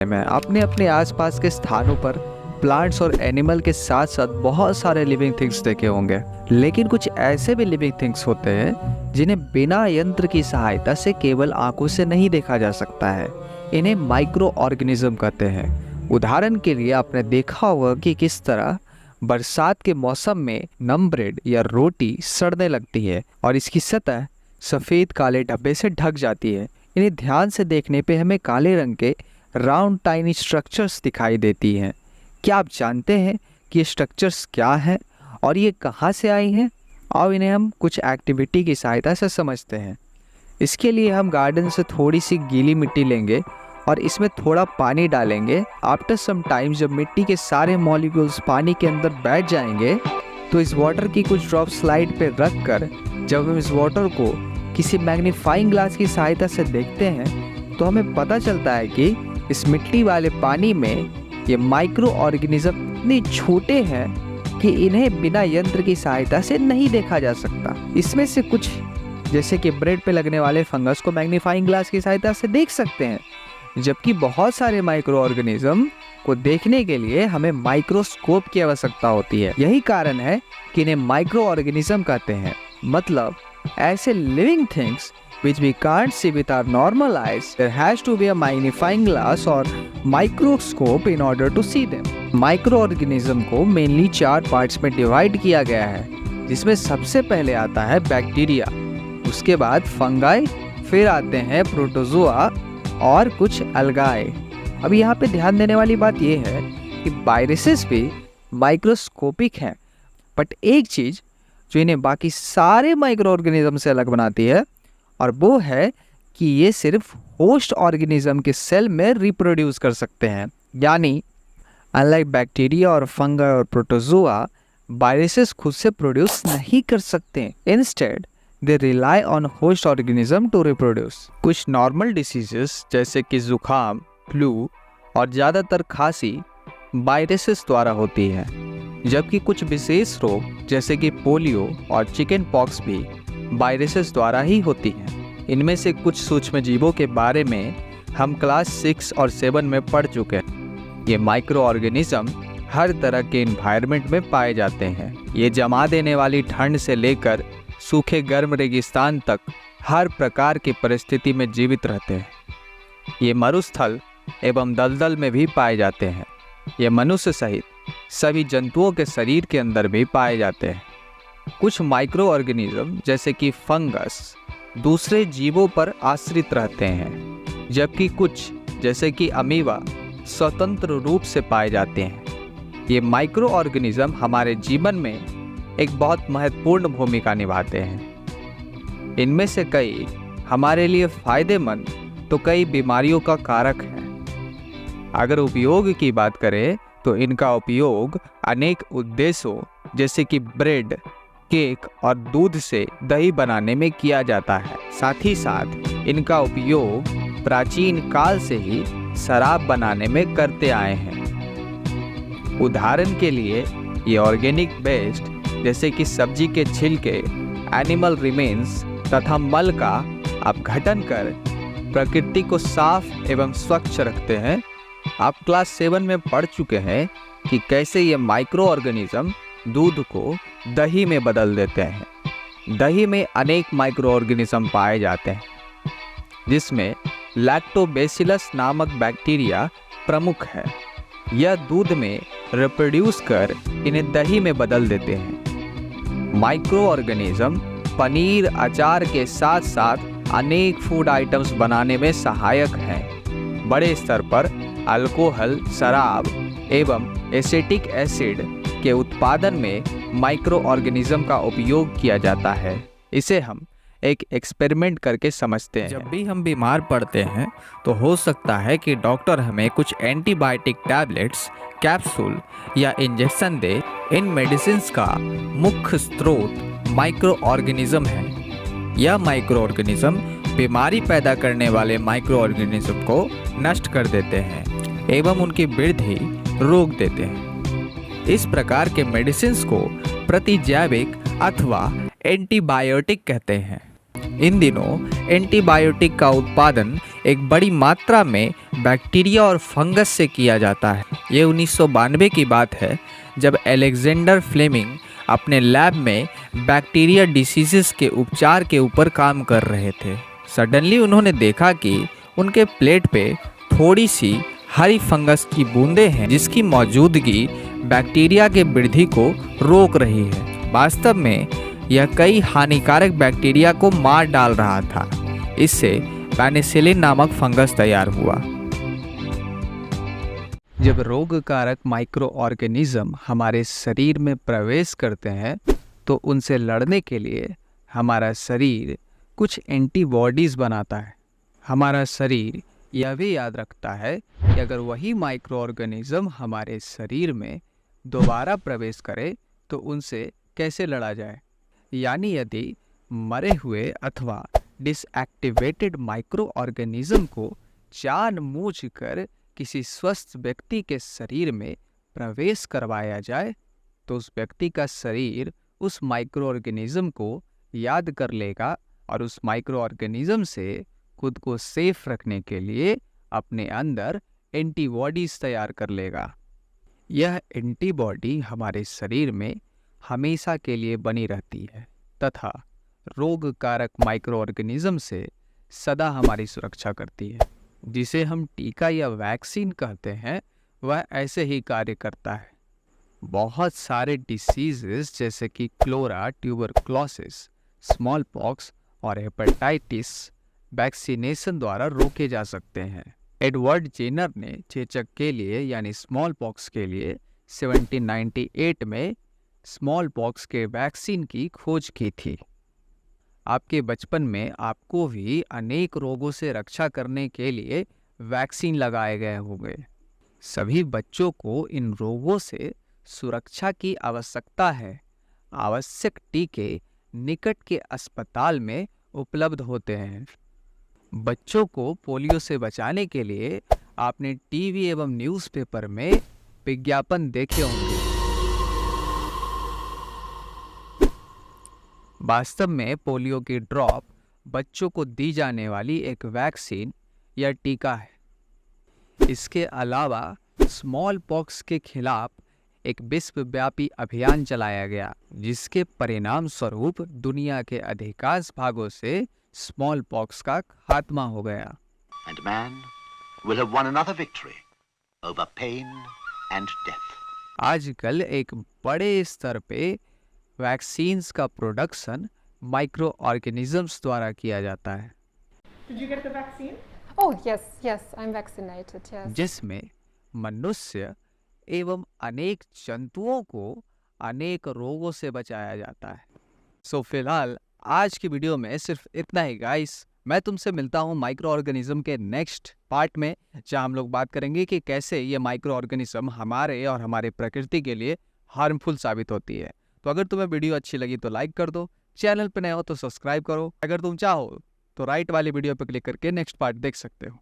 में आपने अपने आसपास के स्थानों पर प्लांट्स और एनिमल के साथ साथ बहुत सारे लिविंग थिंग्स देखे होंगे, लेकिन कुछ ऐसे भी लिविंग थिंग्स होते हैं जिन्हें बिना यंत्र की सहायता से केवल आंखों से नहीं देखा जा सकता है। इन्हें माइक्रो ऑर्गेनिज्म कहते हैं। उदाहरण के लिए आपने देखा होगा कि किस तरह बरसात के मौसम में नम ब्रेड या रोटी सड़ने लगती है और इसकी सतह सफ़ेद काले धब्बे से ढक जाती है। इन्हें ध्यान से देखने पे हमें काले रंग के राउंड टाइनी स्ट्रक्चर्स दिखाई देती हैं। क्या आप जानते हैं कि ये स्ट्रक्चर्स क्या हैं और ये कहाँ से आई हैं? और इन्हें हम कुछ एक्टिविटी की सहायता से समझते हैं। इसके लिए हम गार्डन से थोड़ी सी गीली मिट्टी लेंगे और इसमें थोड़ा पानी डालेंगे। आफ्टर सम टाइम जब मिट्टी के सारे मॉलिक्यूल्स पानी के अंदर बैठ जाएंगे तो इस वाटर की कुछ ड्रॉप स्लाइड पे रख कर जब हम इस वाटर को किसी मैग्नीफाइंग ग्लास की सहायता से देखते हैं तो हमें पता चलता है कि इस मिट्टी वाले पानी में ये माइक्रो ऑर्गेनिज्म इतने छोटे हैं कि इन्हें बिना यंत्र की सहायता से नहीं देखा जा सकता। इसमें से कुछ जैसे कि ब्रेड पे लगने वाले फंगस को मैग्नीफाइंग ग्लास की सहायता से देख सकते हैं, जबकि बहुत सारे माइक्रो ऑर्गेनिज्म को देखने के लिए हमें माइक्रोस्कोप की आवश्यकता होती है। यही कारण है कि इन्हें माइक्रो ऑर्गेनिज्म कहते हैं, मतलब ऐसे living things which we can't see with our normal eyes. There has to be a magnifying glass or microscope in order to see them. Microorganism को मेनली 4 पार्ट्स में डिवाइड किया गया है, जिसमें सबसे पहले आता है बैक्टीरिया, उसके बाद फंगाई, फिर आते हैं प्रोटोजोआ और कुछ अलगाए। अब यहाँ पे ध्यान देने वाली बात यह है कि वायरसेस भी माइक्रोस्कोपिक हैं, बट एक चीज़ जो इन्हें बाकी सारे माइक्रोऑर्गेनिज्म से अलग बनाती है और वो है कि ये सिर्फ होस्ट ऑर्गेनिज्म के सेल में रिप्रोड्यूस कर सकते हैं। यानी अनलाइक बैक्टीरिया और फंगा और प्रोटोजोआ, वायरसेस खुद से प्रोड्यूस नहीं कर सकते। Instead they rely on host organism to reproduce. कुछ नॉर्मल डिसीजेस जैसे कि जुकाम, फ्लू और ज़्यादातर खांसी वायरसेस द्वारा होती है, जबकि कुछ विशेष रोग जैसे कि पोलियो और चिकन पॉक्स भी वायरसेस द्वारा ही होती हैं। इनमें से कुछ सूक्ष्म जीवों के बारे में हम क्लास 6 और 7 में पढ़ चुके हैं। ये माइक्रो ऑर्गेनिज्म हर तरह के इन्वायरमेंट में पाए जाते हैं। ये जमा देने वाली ठंड से लेकर सूखे गर्म रेगिस्तान तक हर प्रकार की परिस्थिति में जीवित रहते हैं। ये मरुस्थल एवं दलदल में भी पाए जाते हैं। ये मनुष्य सहित सभी जंतुओं के शरीर के अंदर भी पाए जाते हैं। कुछ माइक्रो ऑर्गेनिज्म जैसे कि फंगस दूसरे जीवों पर आश्रित रहते हैं, जबकि कुछ जैसे कि अमीबा स्वतंत्र रूप से पाए जाते हैं। ये माइक्रो ऑर्गेनिज्म हमारे जीवन में एक बहुत महत्वपूर्ण भूमिका निभाते हैं। इनमें से कई हमारे लिए फायदेमंद तो कई बीमारियों का कारक है। अगर उपयोग की बात करें तो इनका उपयोग अनेक उद्देश्यों जैसे कि ब्रेड, केक और दूध से दही बनाने में किया जाता है। साथ ही साथ इनका उपयोग प्राचीन काल से ही शराब बनाने में करते आए हैं। उदाहरण के लिए ये ऑर्गेनिक वेस्ट जैसे कि सब्जी के छिलके, एनिमल रिमेन्स तथा मल का अपघटन कर प्रकृति को साफ एवं स्वच्छ रखते हैं। आप क्लास 7 में पढ़ चुके हैं कि कैसे ये माइक्रो ऑर्गेनिज्म दूध को दही में बदल देते हैं। दही में अनेक माइक्रो ऑर्गेनिज्म पाए जाते हैं, जिसमें लैक्टोबैसिलस नामक बैक्टीरिया प्रमुख है। यह दूध में रिप्रोड्यूस कर इन्हें दही में बदल देते हैं। माइक्रो ऑर्गेनिज्म पनीर, अचार के साथ साथ अनेक फूड आइटम्स बनाने में सहायक हैं। बड़े स्तर पर अल्कोहल, शराब एवं एसिटिक एसिड के उत्पादन में माइक्रो ऑर्गेनिज्म का उपयोग किया जाता है। इसे हम एक एक्सपेरिमेंट करके समझते हैं। जब भी हम बीमार पड़ते हैं तो हो सकता है कि डॉक्टर हमें कुछ एंटीबायोटिक टैबलेट्स, कैप्सूल या इंजेक्शन दे। इन मेडिसिन्स का मुख्य स्रोत माइक्रो ऑर्गेनिज्म है। यह माइक्रो ऑर्गेनिज्म बीमारी पैदा करने वाले माइक्रो ऑर्गेनिज्म को नष्ट कर देते हैं एवं उनकी वृद्धि रोक देते हैं। इस प्रकार के मेडिसिन्स को प्रतिजैविक अथवा एंटीबायोटिक कहते हैं। इन दिनों एंटीबायोटिक का उत्पादन एक बड़ी मात्रा में बैक्टीरिया और फंगस से किया जाता है। ये 1992 की बात है जब अलेक्जेंडर फ्लेमिंग अपने लैब में बैक्टीरिया डिसीजेस के उपचार के ऊपर काम कर रहे थे। सडनली उन्होंने देखा कि उनके प्लेट पे थोड़ी सी हरी फंगस की बूंदें हैं जिसकी मौजूदगी बैक्टीरिया के वृद्धि को रोक रही है। वास्तव में यह कई हानिकारक बैक्टीरिया को मार डाल रहा था। इससे पेनिसिलिन नामक फंगस तैयार हुआ। जब रोगकारक माइक्रो ऑर्गेनिज्म हमारे शरीर में प्रवेश करते हैं तो उनसे लड़ने के लिए हमारा शरीर कुछ एंटीबॉडीज़ बनाता है। हमारा शरीर यह भी याद रखता है कि अगर वही माइक्रो ऑर्गेनिज्म हमारे शरीर में दोबारा प्रवेश करे तो उनसे कैसे लड़ा जाए। यानी यदि मरे हुए अथवा डिसएक्टिवेटेड माइक्रो ऑर्गेनिज्म को जानबूझकर किसी स्वस्थ व्यक्ति के शरीर में प्रवेश करवाया जाए तो उस व्यक्ति का शरीर उस माइक्रो ऑर्गेनिज्म को याद कर लेगा और उस माइक्रो ऑर्गेनिज्म से खुद को सेफ रखने के लिए अपने अंदर एंटीबॉडीज तैयार कर लेगा। यह एंटीबॉडी हमारे शरीर में हमेशा के लिए बनी रहती है तथा रोगकारक माइक्रो ऑर्गेनिज्म से सदा हमारी सुरक्षा करती है। जिसे हम टीका या वैक्सीन कहते हैं वह ऐसे ही कार्य करता है। बहुत सारे डिसीजेस जैसे कि क्लोरा, ट्यूबरक्लोसिस, स्मॉल पॉक्स और हेपेटाइटिस वैक्सीनेशन द्वारा रोके जा सकते हैं। एडवर्ड जेनर ने चेचक के लिए यानी स्मॉल पॉक्स के लिए 1798 में स्मॉल पॉक्स के वैक्सीन की खोज की थी। आपके बचपन में आपको भी अनेक रोगों से रक्षा करने के लिए वैक्सीन लगाए गए होंगे। सभी बच्चों को इन रोगों से सुरक्षा की आवश्यकता है। आवश्यक टीके निकट के अस्पताल में उपलब्ध होते हैं। बच्चों को पोलियो से बचाने के लिए आपने टीवी एवं न्यूज़पेपर में विज्ञापन देखे होंगे। वास्तव में पोलियो की ड्रॉप बच्चों को दी जाने वाली एक वैक्सीन या टीका है। इसके अलावा स्मॉल पॉक्स के खिलाफ एक विश्वव्यापी अभियान चलाया गया जिसके परिणाम स्वरूप दुनिया के अधिकांश भागों से स्मॉल पॉक्स का खात्मा हो गया। And man will have won another victory over pain and death. आजकल एक बड़े स्तर पे वैक्सीन्स का प्रोडक्शन माइक्रो ऑर्गेनिजम्स द्वारा किया जाता है। Did you get the vaccine? Oh, yes, I'm vaccinated, yes. जिसमें मनुष्य एवं अनेक जंतुओं को अनेक रोगों से बचाया जाता है। सो फिलहाल आज की वीडियो में सिर्फ इतना ही गाइस। मैं तुमसे मिलता हूँ माइक्रो ऑर्गेनिज्म के नेक्स्ट पार्ट में, जहाँ हम लोग बात करेंगे कि कैसे ये माइक्रो ऑर्गेनिज्म हमारे और हमारे प्रकृति के लिए हार्मफुल साबित होती है। तो अगर तुम्हें वीडियो अच्छी लगी तो लाइक कर दो, चैनल पर नए हो तो सब्सक्राइब करो। अगर तुम चाहो तो राइट वाली वीडियो पर क्लिक करके नेक्स्ट पार्ट देख सकते हो।